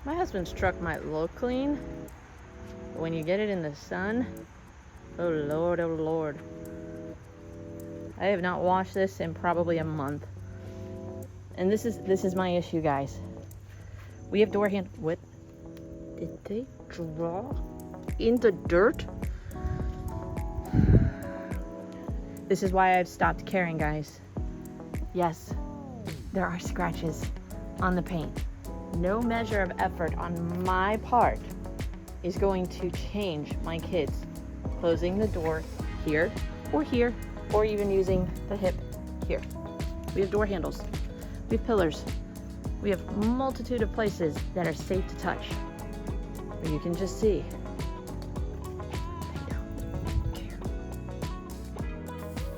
My husband's truck might look clean, but when you get it in the sun, oh Lord, oh Lord. I have not washed this in probably a month. And this is my issue, guys. We have door handles. What? Did they draw in the dirt? This is why I've stopped caring, guys. Yes, there are scratches on the paint. No measure of effort on my part is going to change my kids closing the door here, or even using the hip here. We have door handles, we have pillars, we have a multitude of places that are safe to touch. But you can just see, they don't care.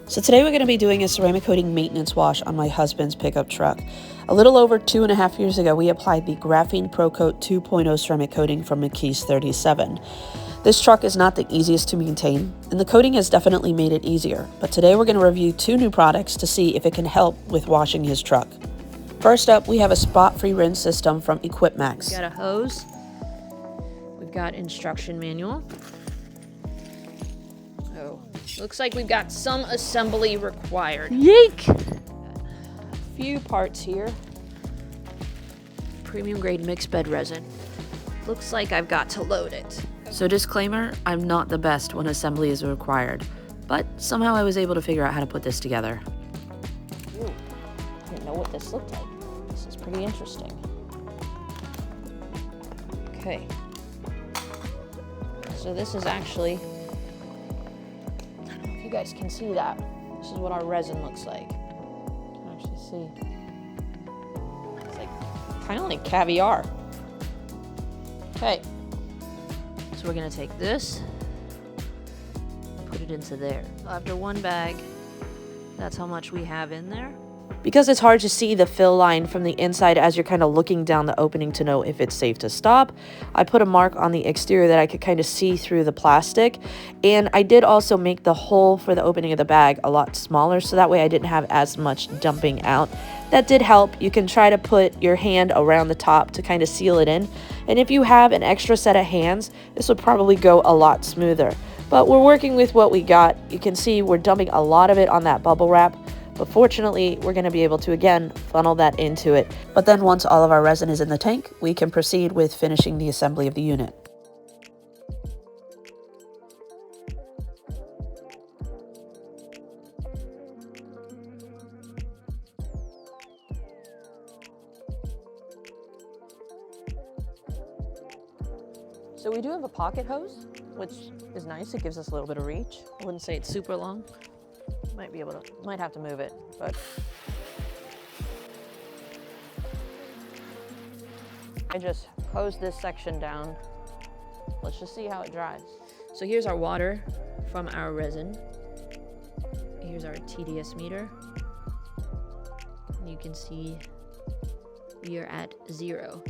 So today we're going to be doing a ceramic coating maintenance wash on my husband's pickup truck. A little over 2.5 years ago, we applied the Graphene Pro Coat 2.0 ceramic coating from McKee's 37. This truck is not the easiest to maintain, and the coating has definitely made it easier. But today we're going to review 2 new products to see if it can help with washing his truck. First up, we have a spot-free rinse system from Equipmax. We've got a hose. We've got instruction manual. Oh, looks like we've got some assembly required. Yeek! A few parts here. Premium grade mixed bed resin. Looks like I've got to load it. So disclaimer, I'm not the best when assembly is required, but somehow I was able to figure out how to put this together. Ooh, I didn't know what this looked like. This is pretty interesting. Okay. So this is actually, I don't know if you guys can see that. This is what our resin looks like. You can actually see. It's like, kind of like caviar. Okay. So we're gonna take this, put it into there. After one bag, that's how much we have in there. Because it's hard to see the fill line from the inside as you're kind of looking down the opening to know if it's safe to stop, I put a mark on the exterior that I could kind of see through the plastic. And I did also make the hole for the opening of the bag a lot smaller, so that way I didn't have as much dumping out. That did help. You can try to put your hand around the top to kind of seal it in. And if you have an extra set of hands, this would probably go a lot smoother. But we're working with what we got. You can see we're dumping a lot of it on that bubble wrap. But fortunately, we're going to be able to, again, funnel that into it. But then once all of our resin is in the tank, we can proceed with finishing the assembly of the unit. So we do have a pocket hose, which is nice. It gives us a little bit of reach. I wouldn't say it's super long. Might have to move it, but I just hose this section down. Let's just see how it dries. So here's our water from our resin. Here's our TDS meter. And you can see we are at 0.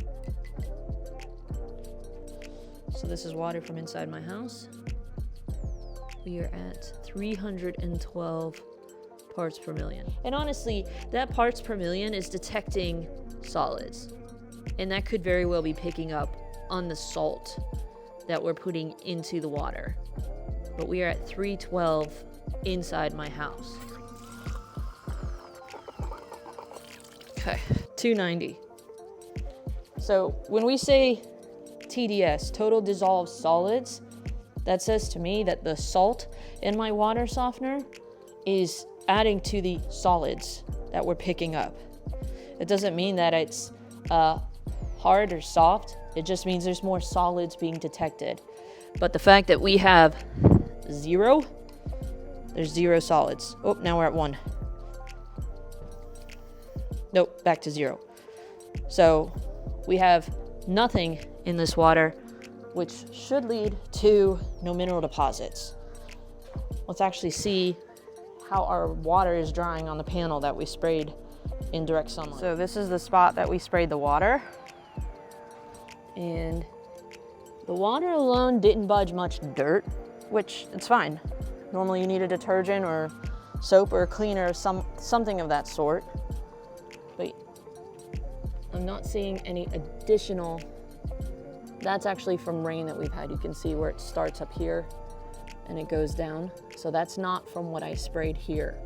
So this is water from inside my house. We are at 312 parts per million. And honestly, that parts per million is detecting solids. And that could very well be picking up on the salt that we're putting into the water. But we are at 312 inside my house. Okay, 290. So when we say TDS, total dissolved solids, that says to me that the salt in my water softener is adding to the solids that we're picking up. It doesn't mean that it's hard or soft. It just means there's more solids being detected. But the fact that we have 0, there's 0 solids. Oh, now we're at 1. Nope, back to 0. So we have nothing in this water, which should lead to no mineral deposits. Let's actually see how our water is drying on the panel that we sprayed in direct sunlight. So this is the spot that we sprayed the water. And the water alone didn't budge much dirt, which it's fine. Normally you need a detergent or soap or a cleaner, something of that sort. But I'm not seeing any additional That's actually from rain that we've had. You can see where it starts up here and it goes down. So that's not from what I sprayed here.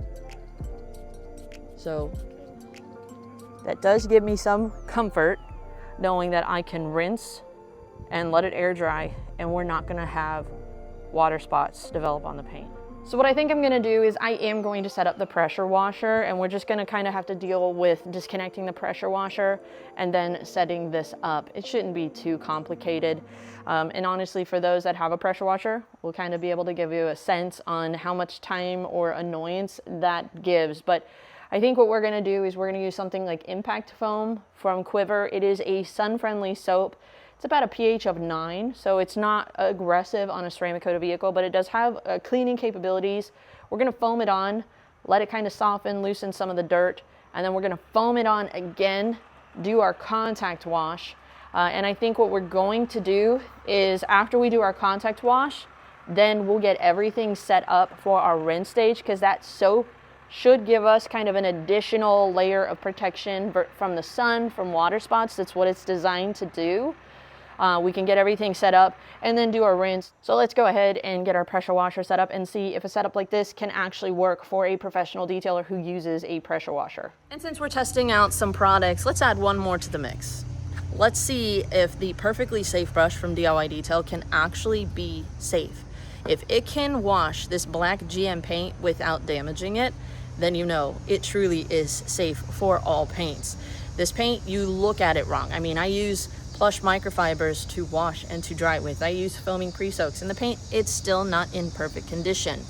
So that does give me some comfort knowing that I can rinse and let it air dry and we're not gonna have water spots develop on the paint. So what I think I'm gonna do is I am going to set up the pressure washer, and we're just gonna kind of have to deal with disconnecting the pressure washer and then setting this up. It shouldn't be too complicated. And honestly, for those that have a pressure washer, we'll kind of be able to give you a sense on how much time or annoyance that gives. But I think what we're gonna do is we're gonna use something like Impact Foam from Quivr. It is a sun-friendly soap. It's about a pH of 9, so it's not aggressive on a ceramic coated vehicle, but it does have cleaning capabilities. We're gonna foam it on, let it kind of soften, loosen some of the dirt, and then we're gonna foam it on again, do our contact wash. And I think what we're going to do is after we do our contact wash, then we'll get everything set up for our rinse stage, because that soap should give us kind of an additional layer of protection from the sun, from water spots. That's what it's designed to do. We can get everything set up and then do our rinse. So let's go ahead and get our pressure washer set up and see if a setup like this can actually work for a professional detailer who uses a pressure washer. And since we're testing out some products, let's add one more to the mix. Let's see if the Perfectly Safe brush from DIY Detail can actually be safe. If it can wash this black GM paint without damaging it, then you know it truly is safe for all paints. This paint, you look at it wrong. I mean, I use plush microfibers to wash and to dry with. I use foaming pre-soaks, and the paint, it's still not in perfect condition.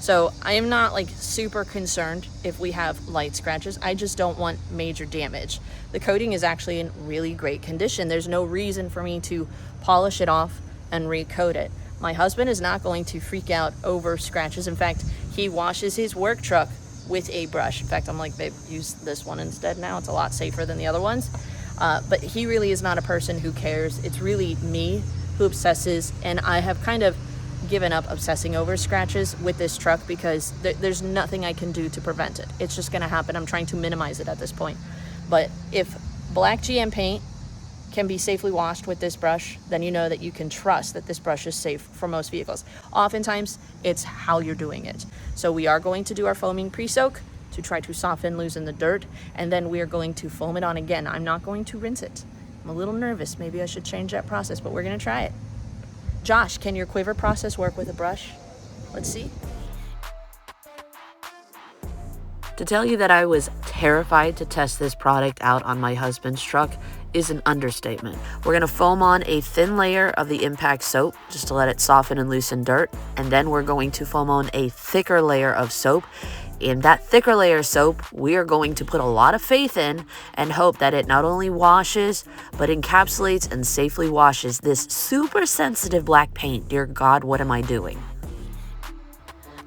So I am not like super concerned if we have light scratches. I just don't want major damage. The coating is actually in really great condition. There's no reason for me to polish it off and recoat it. My husband is not going to freak out over scratches. In fact, he washes his work truck with a brush. In fact, I'm like, babe, use this one instead now. It's a lot safer than the other ones. But he really is not a person who cares. It's really me who obsesses, and I have kind of given up obsessing over scratches with this truck because there's nothing I can do to prevent it. It's just gonna happen. I'm trying to minimize it at this point. But if black GM paint can be safely washed with this brush, then you know that you can trust that this brush is safe for most vehicles. Oftentimes, it's how you're doing it. So we are going to do our foaming pre-soak to try to soften, loosen the dirt, and then we are going to foam it on again. I'm not going to rinse it. I'm a little nervous. Maybe I should change that process, but we're gonna try it. Josh, can your Quivr process work with a brush? Let's see. To tell you that I was terrified to test this product out on my husband's truck is an understatement. We're gonna foam on a thin layer of the Impact soap just to let it soften and loosen dirt, and then we're going to foam on a thicker layer of soap. In that thicker layer of soap, we are going to put a lot of faith in and hope that it not only washes, but encapsulates and safely washes this super sensitive black paint. Dear God, what am I doing?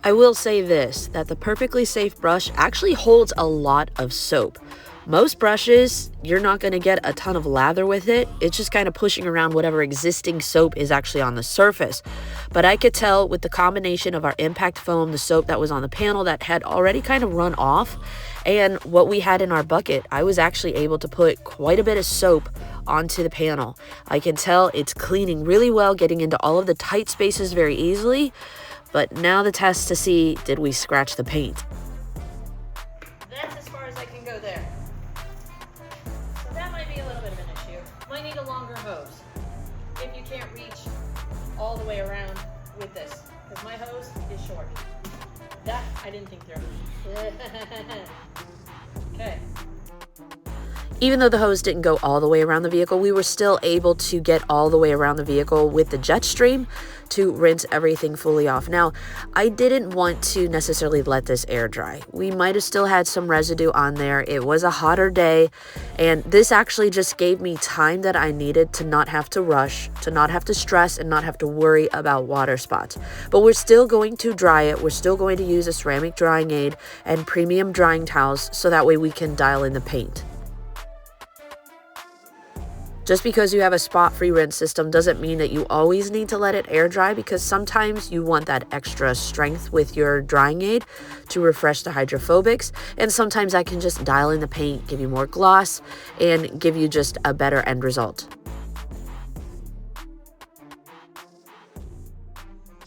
I will say this, that the Perfectly Safe brush actually holds a lot of soap. Most brushes, you're not going to get a ton of lather with it. It's just kind of pushing around whatever existing soap is actually on the surface. But I could tell with the combination of our Impact Foam, the soap that was on the panel that had already kind of run off, and what we had in our bucket, I was actually able to put quite a bit of soap onto the panel. I can tell it's cleaning really well, getting into all of the tight spaces very easily. But now the test to see, did we scratch the paint? That's as far as I can go there. So that might be a little bit of an issue. Might need a longer hose if you can't reach all the way around with this, because my hose is short. That I didn't think through. Okay. Even though the hose didn't go all the way around the vehicle, we were still able to get all the way around the vehicle with the jet stream to rinse everything fully off. Now, I didn't want to necessarily let this air dry. We might have still had some residue on there. It was a hotter day, and this actually just gave me time that I needed to not have to rush, to not have to stress, and not have to worry about water spots. But we're still going to dry it. We're still going to use a ceramic drying aid and premium drying towels so that way we can dial in the paint. Just because you have a spot-free rinse system doesn't mean that you always need to let it air dry, because sometimes you want that extra strength with your drying aid to refresh the hydrophobics, and sometimes that can just dial in the paint, give you more gloss, and give you just a better end result.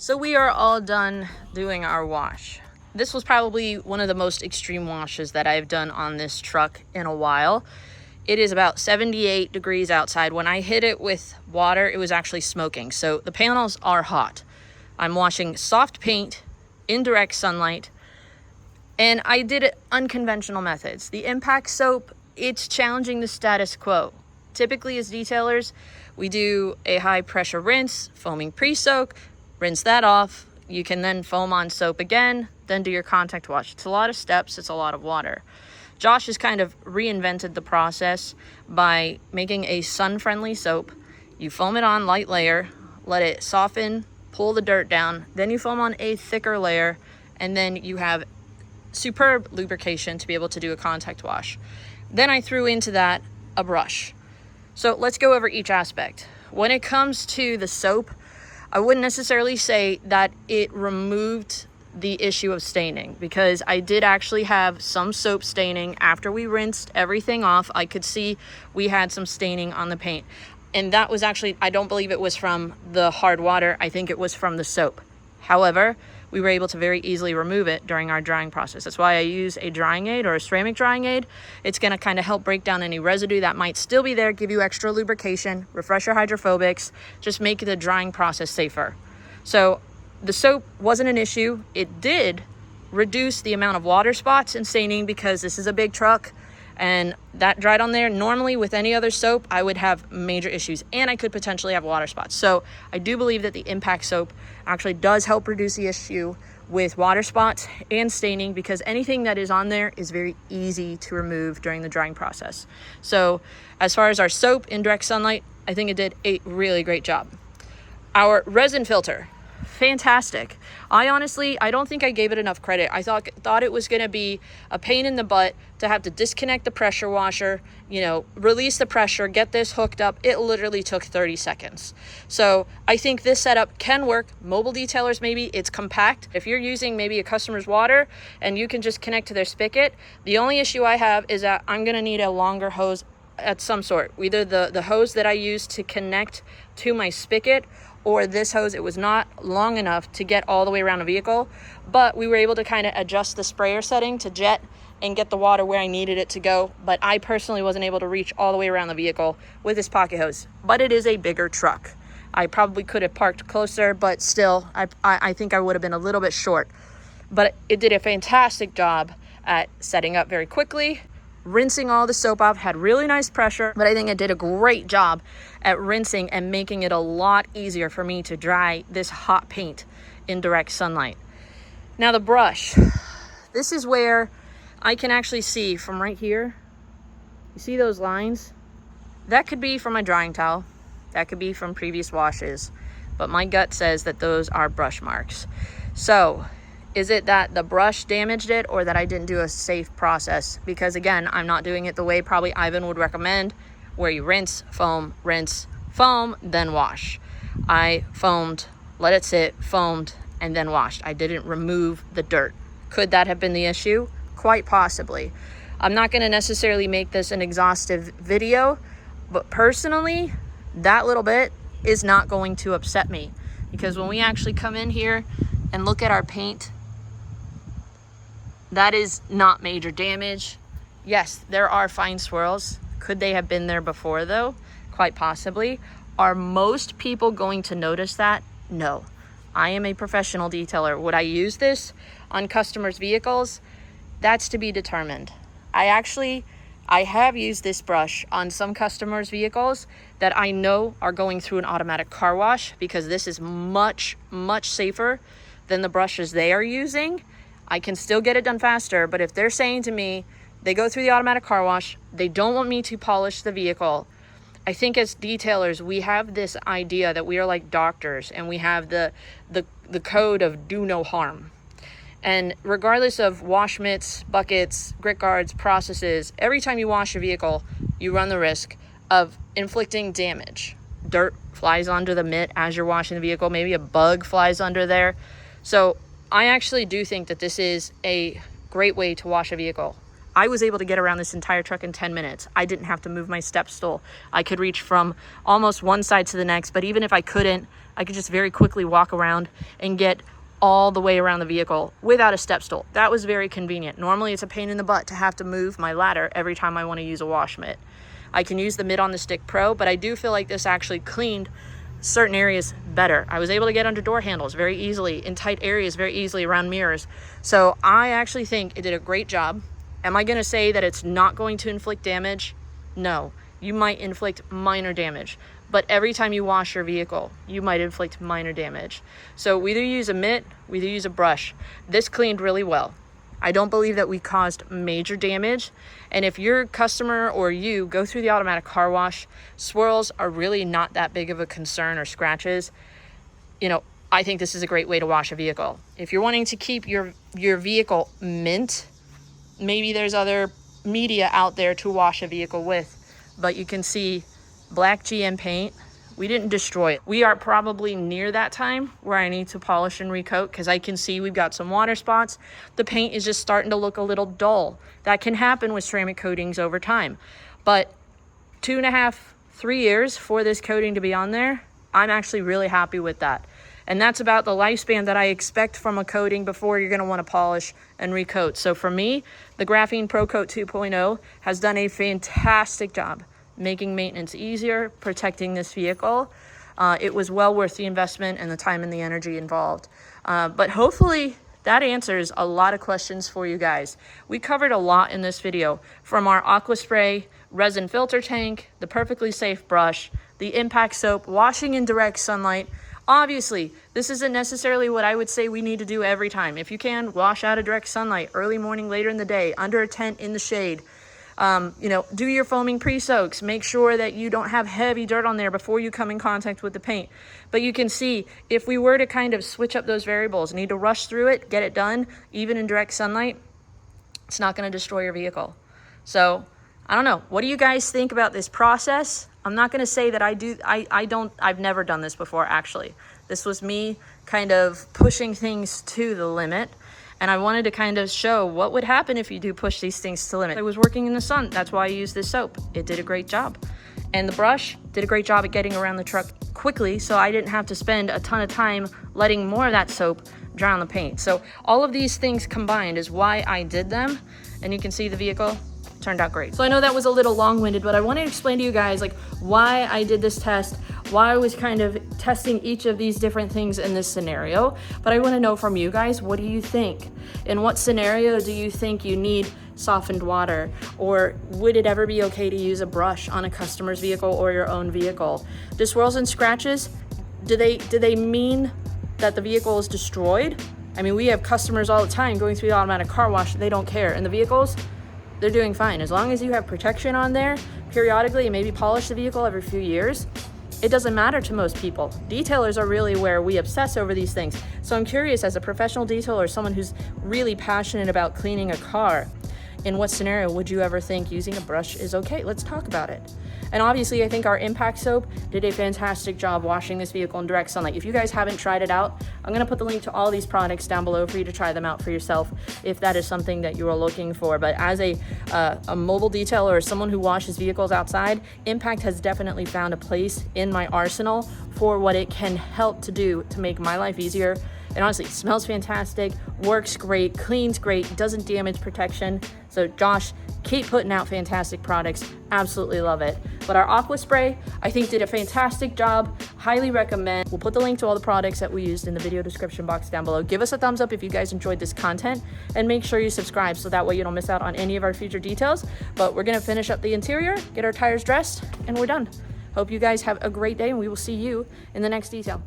So we are all done doing our wash. This was probably one of the most extreme washes that I've done on this truck in a while. It is about 78 degrees outside. When I hit it with water, it was actually smoking. So the panels are hot. I'm washing soft paint in direct sunlight, and I did it unconventional methods. The impact soap, it's challenging the status quo. Typically as detailers, we do a high pressure rinse, foaming pre-soak, rinse that off. You can then foam on soap again, then do your contact wash. It's a lot of steps, it's a lot of water. Josh has kind of reinvented the process by making a sun-friendly soap. You foam it on light layer, let it soften, pull the dirt down, then you foam on a thicker layer, and then you have superb lubrication to be able to do a contact wash. Then I threw into that a brush. So let's go over each aspect. When it comes to the soap, I wouldn't necessarily say that it removed the issue of staining, because I did actually have some soap staining after we rinsed everything off. I could see we had some staining on the paint, and that was actually, I don't believe it was from the hard water. I think it was from the soap. However, we were able to very easily remove it during our drying process. That's why I use a drying aid or a ceramic drying aid. It's going to kind of help break down any residue that might still be there, give you extra lubrication, refresh your hydrophobics, just make the drying process safer. So the soap wasn't an issue. It did reduce the amount of water spots and staining, because this is a big truck and that dried on there. Normally with any other soap, I would have major issues and I could potentially have water spots. So I do believe that the impact soap actually does help reduce the issue with water spots and staining, because anything that is on there is very easy to remove during the drying process. So as far as our soap in direct sunlight, I think it did a really great job. Our resin filter, fantastic. I don't think I gave it enough credit. I thought it was going to be a pain in the butt to have to disconnect the pressure washer, release the pressure, get this hooked up. It literally took 30 seconds. So I think this setup can work. Mobile detailers, maybe it's compact. If you're using maybe a customer's water and you can just connect to their spigot, the only issue I have is that I'm going to need a longer hose at some sort. Either the hose that I use to connect to my spigot, or this hose. It was not long enough to get all the way around the vehicle, but we were able to kind of adjust the sprayer setting to jet and get the water where I needed it to go. But I personally wasn't able to reach all the way around the vehicle with this pocket hose. But it is a bigger truck. I probably could have parked closer, but still, I think I would have been a little bit short. But it did a fantastic job at setting up very quickly, rinsing all the soap off, had really nice pressure, but I think it did a great job at rinsing and making it a lot easier for me to dry this hot paint in direct sunlight. Now the brush, this is where I can actually see from right here. You see those lines? That could be from my drying towel. That could be from previous washes, but my gut says that those are brush marks. So is it that the brush damaged it, or that I didn't do a safe process? Because again, I'm not doing it the way probably Ivan would recommend, where you rinse, foam, then wash. I foamed, let it sit, foamed, and then washed. I didn't remove the dirt. Could that have been the issue? Quite possibly. I'm not going to necessarily make this an exhaustive video, but personally, that little bit is not going to upset me, because when we actually come in here and look at our paint, that is not major damage. Yes, there are fine swirls. Could they have been there before though? Quite possibly. Are most people going to notice that? No. I am a professional detailer. Would I use this on customers' vehicles? That's to be determined. I have used this brush on some customers' vehicles that I know are going through an automatic car wash, because this is much, much safer than the brushes they are using. I can still get it done faster, but if they're saying to me, they go through the automatic car wash, they don't want me to polish the vehicle. I think as detailers, we have this idea that we are like doctors, and we have the code of do no harm. And regardless of wash mitts, buckets, grit guards, processes, every time you wash your vehicle, you run the risk of inflicting damage. Dirt flies onto the mitt as you're washing the vehicle. Maybe a bug flies under there. So I actually do think that this is a great way to wash a vehicle. I was able to get around this entire truck in 10 minutes. I didn't have to move my step stool. I could reach from almost one side to the next, but even if I couldn't, I could just very quickly walk around and get all the way around the vehicle without a step stool. That was very convenient. Normally it's a pain in the butt to have to move my ladder every time I want to use a wash mitt. I can use the Mitt on the Stick Pro, but I do feel like this actually cleaned certain areas better. I was able to get under door handles very easily, in tight areas very easily, around mirrors. So I actually think it did a great job. Am I going to say that it's not going to inflict damage? No. You might inflict minor damage, but every time you wash your vehicle, you might inflict minor damage. So we either use a mitt, we either use a brush. This cleaned really well. I don't believe that we caused major damage. And if your customer or you go through the automatic car wash, swirls are really not that big of a concern, or scratches. You know, I think this is a great way to wash a vehicle. If you're wanting to keep your vehicle mint, maybe there's other media out there to wash a vehicle with, but you can see black GM paint. We didn't destroy it. We are probably near that time where I need to polish and recoat, because I can see we've got some water spots. The paint is just starting to look a little dull. That can happen with ceramic coatings over time. But 2.5, 3 years for this coating to be on there, I'm actually really happy with that. And that's about the lifespan that I expect from a coating before you're gonna wanna polish and recoat. So for me, the Graphene Pro Coat 2.0 has done a fantastic job making maintenance easier, protecting this vehicle. It was well worth the investment and the time and the energy involved. But hopefully that answers a lot of questions for you guys. We covered a lot in this video, from our AquaSpray resin filter tank, the perfectly safe brush, the impact soap, washing in direct sunlight. Obviously, this isn't necessarily what I would say we need to do every time. If you can, wash out of direct sunlight, early morning, later in the day, under a tent, in the shade. You know, do your foaming pre-soaks. Make sure that you don't have heavy dirt on there before you come in contact with the paint. But you can see, if we were to kind of switch up those variables, need to rush through it, get it done, even in direct sunlight, it's not going to destroy your vehicle. So, I don't know. What do you guys think about this process? I'm not going to say that I've never done this before, actually. This was me kind of pushing things to the limit. And I wanted to kind of show what would happen if you do push these things to the limit. I was working in the sun. That's why I used this soap. It did a great job. And the brush did a great job at getting around the truck quickly, so I didn't have to spend a ton of time letting more of that soap dry on the paint. So all of these things combined is why I did them. And you can see the vehicle turned out great. So I know that was a little long-winded, but I want to explain to you guys like why I did this test, why I was kind of testing each of these different things in this scenario. But I want to know from you guys, what do you think? In what scenario do you think you need softened water? Or would it ever be okay to use a brush on a customer's vehicle or your own vehicle? Do swirls and scratches, do they mean that the vehicle is destroyed? I mean, we have customers all the time going through the automatic car wash, they don't care. And the vehicles, they're doing fine. As long as you have protection on there, periodically, maybe polish the vehicle every few years, it doesn't matter to most people. Detailers are really where we obsess over these things. So I'm curious, as a professional detailer, someone who's really passionate about cleaning a car, in what scenario would you ever think using a brush is okay? Let's talk about it. And obviously, I think our impact soap did a fantastic job washing this vehicle in direct sunlight. If you guys haven't tried it out, I'm gonna put the link to all these products down below for you to try them out for yourself if that is something that you are looking for. But as a mobile detailer or someone who washes vehicles outside, Impact has definitely found a place in my arsenal for what it can help to do to make my life easier. And honestly, it smells fantastic, works great, cleans great, doesn't damage protection. So Josh, keep putting out fantastic products. Absolutely love it. But our AquaSpray, I think, did a fantastic job. Highly recommend. We'll put the link to all the products that we used in the video description box down below. Give us a thumbs up if you guys enjoyed this content, and make sure you subscribe so that way you don't miss out on any of our future details. But we're gonna finish up the interior, get our tires dressed, and we're done. Hope you guys have a great day, and we will see you in the next detail.